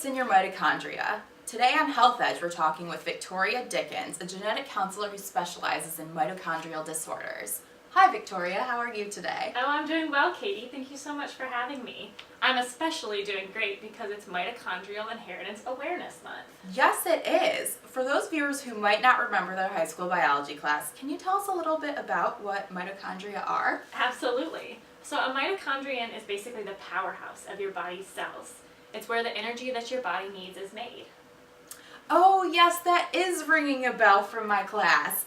what's in your mitochondria? Today on Health Edge, we're talking with Victoria Dickens, a genetic counselor who specializes in mitochondrial disorders. Hi Victoria, how are you today? Oh, I'm doing well, Katie. Thank you so much for having me. I'm especially doing great because it's Mitochondrial Inheritance Awareness Month. Yes, it is. For those viewers who might not remember their high school biology class, can you tell us a little bit about what mitochondria are? Absolutely. So a mitochondrion is basically the powerhouse of your body's cells. It's where the energy that your body needs is made. Oh yes, that is ringing a bell from my class,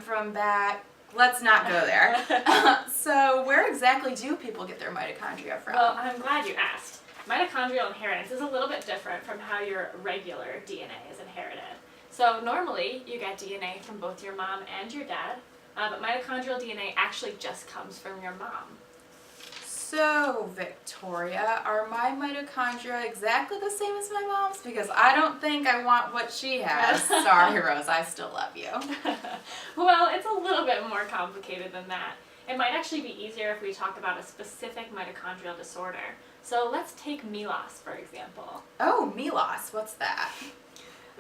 from back. Let's not go there. So where exactly do people get their mitochondria from? Well, I'm glad you asked. Mitochondrial inheritance is a little bit different from how your regular DNA is inherited. So normally you get DNA from both your mom and your dad, but mitochondrial DNA actually just comes from your mom. So, Victoria, are my mitochondria exactly the same as my mom's? Because I don't think I want what she has. Sorry, Rose, I still love you. Well, it's a little bit more complicated than that. It might actually be easier if we talk about a specific mitochondrial disorder. So let's take MELAS, for example. Oh, MELAS, what's that?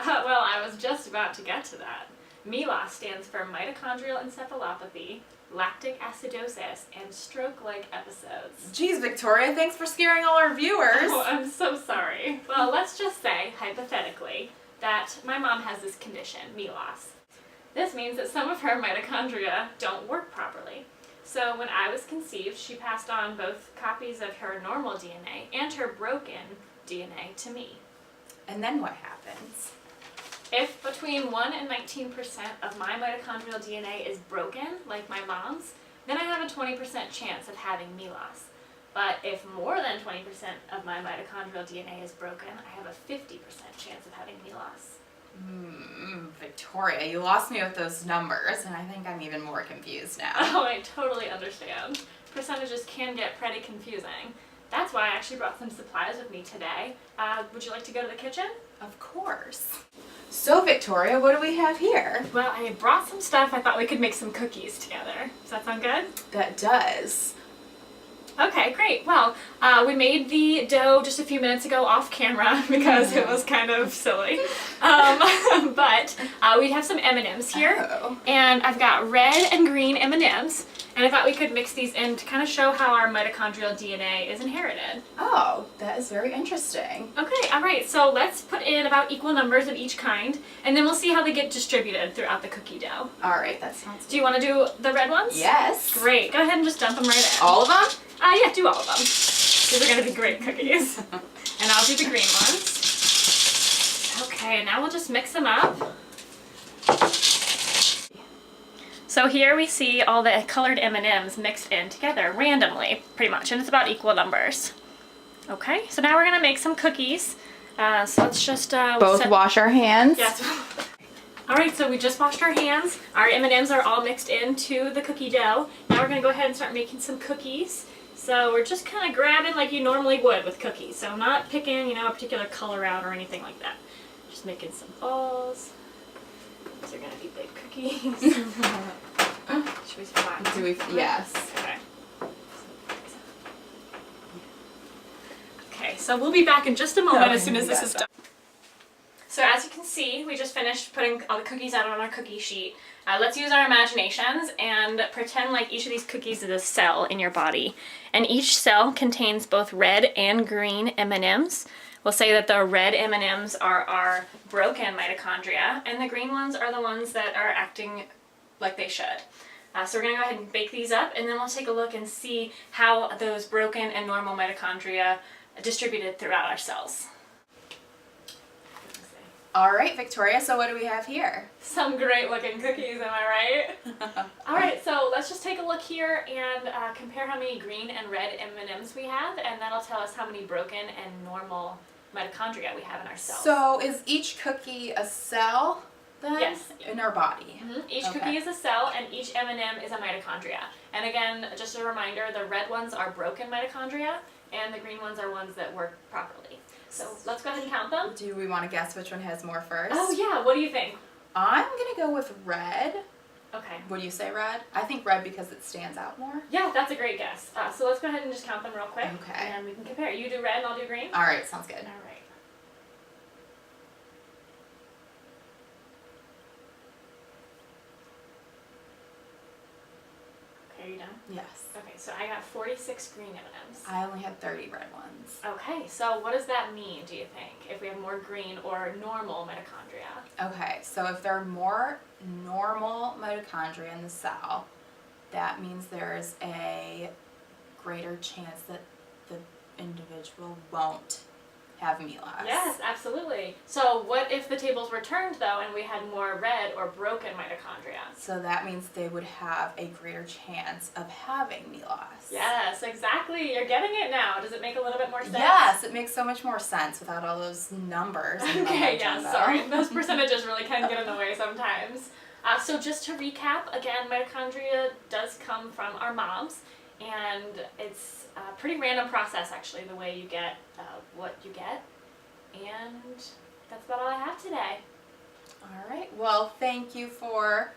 Well, I was just about to get to that. MELAS stands for mitochondrial encephalopathy, lactic acidosis, and stroke-like episodes. Geez, Victoria, thanks for scaring all our viewers. Oh, I'm so sorry. Well, let's just say, hypothetically, that my mom has this condition, MELAS. This means that some of her mitochondria don't work properly. So when I was conceived, she passed on both copies of her normal DNA and her broken DNA to me. And then what happens? If between 1 and 19% of my mitochondrial DNA is broken, like my mom's, then I have a 20% chance of having MELAS. But if more than 20% of my mitochondrial DNA is broken, I have a 50% chance of having MELAS. Victoria, you lost me with those numbers, and I think I'm even more confused now. Oh, I totally understand. Percentages can get pretty confusing. That's why I actually brought some supplies with me today. Would you like to go to the kitchen? Of course. So, Victoria, what do we have here? Well, I brought some stuff. I thought we could make some cookies together. Does that sound good? That does. Okay, great. Well, we made the dough just a few minutes ago off camera because it was kind of silly. But we have some M&Ms here. Oh. And I've got red and green M&Ms. And I thought we could mix these in to kind of show how our mitochondrial DNA is inherited. Oh, that is very interesting. Okay, all right. So let's put in about equal numbers of each kind. And then we'll see how they get distributed throughout the cookie dough. All right, that sounds good. Do you want to do the red ones? Yes. Great. Go ahead and just dump them right in. All of them? Yeah, do all of them. These are going to be great cookies. And I'll do the green ones. Okay, now we'll just mix them up. So here we see all the colored M&Ms mixed in together randomly, pretty much, and it's about equal numbers. Okay, so now we're going to make some cookies. So let's just... Both wash our hands? Yes. Alright, so we just washed our hands. Our M&Ms are all mixed into the cookie dough. Now we're going to go ahead and start making some cookies. So we're just kind of grabbing like you normally would with cookies. So I'm not picking, a particular color out or anything like that. Just making some balls. These are going to be big cookies. Should we flatten? Do we? Yes. Okay. Okay, so we'll be back in just a moment as soon as this is done. So as you can see, we just finished putting all the cookies out on our cookie sheet. Let's use our imaginations and pretend like each of these cookies is a cell in your body. And each cell contains both red and green M&Ms. We'll say that the red M&Ms are our broken mitochondria, and the green ones are the ones that are acting like they should. So we're going to go ahead and bake these up, and then we'll take a look and see how those broken and normal mitochondria distributed throughout our cells. All right, Victoria, so what do we have here? Some great looking cookies, am I right? All right, so let's just take a look here and compare how many green and red M&Ms we have, and that'll tell us how many broken and normal mitochondria we have in our cells. So is each cookie a cell then? Yes. In our body? Mm-hmm. Each cookie is a cell, and each M&M is a mitochondria. And again, just a reminder, the red ones are broken mitochondria, and the green ones are ones that work properly. So let's go ahead and count them. Do we want to guess which one has more first? Oh yeah, what do you think? I'm going to go with red. Okay. Would you say red? I think red because it stands out more. Yeah, that's a great guess. So let's go ahead and just count them real quick. Okay. And we can compare. You do red and I'll do green? All right, sounds good. All right. Are you done? Yes. Okay, so I got 46 green M&Ms. I only had 30 red ones. Okay, so what does that mean, do you think, if we have more green or normal mitochondria? Okay, so if there are more normal mitochondria in the cell, that means there's a greater chance that the individual won't have me loss. Yes, absolutely. So what if the tables were turned, though, and we had more red or broken mitochondria? So that means they would have a greater chance of having me loss. Yes, exactly. You're getting it now. Does it make a little bit more sense? Yes, it makes so much more sense without all those numbers. Okay, yeah, sorry. Those percentages really can get in the way sometimes. So just to recap, again, mitochondria does come from our moms, and it's a pretty random process, actually, the way you get what you get. And that's about all I have today. All right. Well, thank you for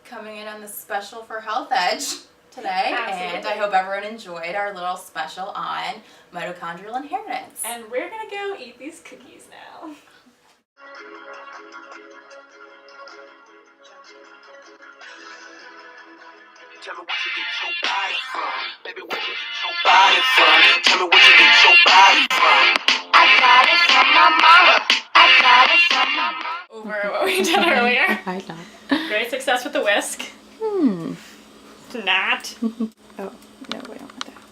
coming in on this special for Health Edge today. Absolutely. And I hope everyone enjoyed our little special on mitochondrial inheritance. And we're going to go eat these cookies now. Tell me what you get your body from. Baby, what you get your body from? Tell me what you get your body from. I got it from my mama. I got it from my mama. Over what we did earlier. I know. Great success with the whisk. Not. Oh, no, we don't want that.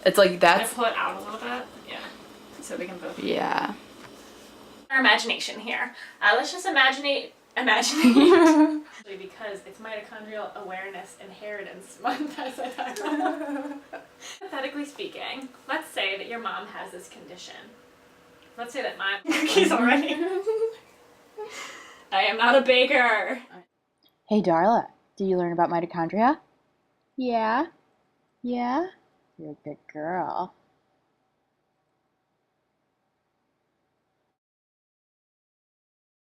It's like Can I that's. pull it out a little bit? Yeah. So we can both. Yeah. Our imagination here. Let's just imagine because it's Mitochondrial Awareness Inheritance Month as I talk about. Hypothetically speaking, let's say that your mom has this condition. Let's say that my cookies already. I am not a baker. Hey Darla, did you learn about mitochondria? Yeah? Yeah? You're a good girl.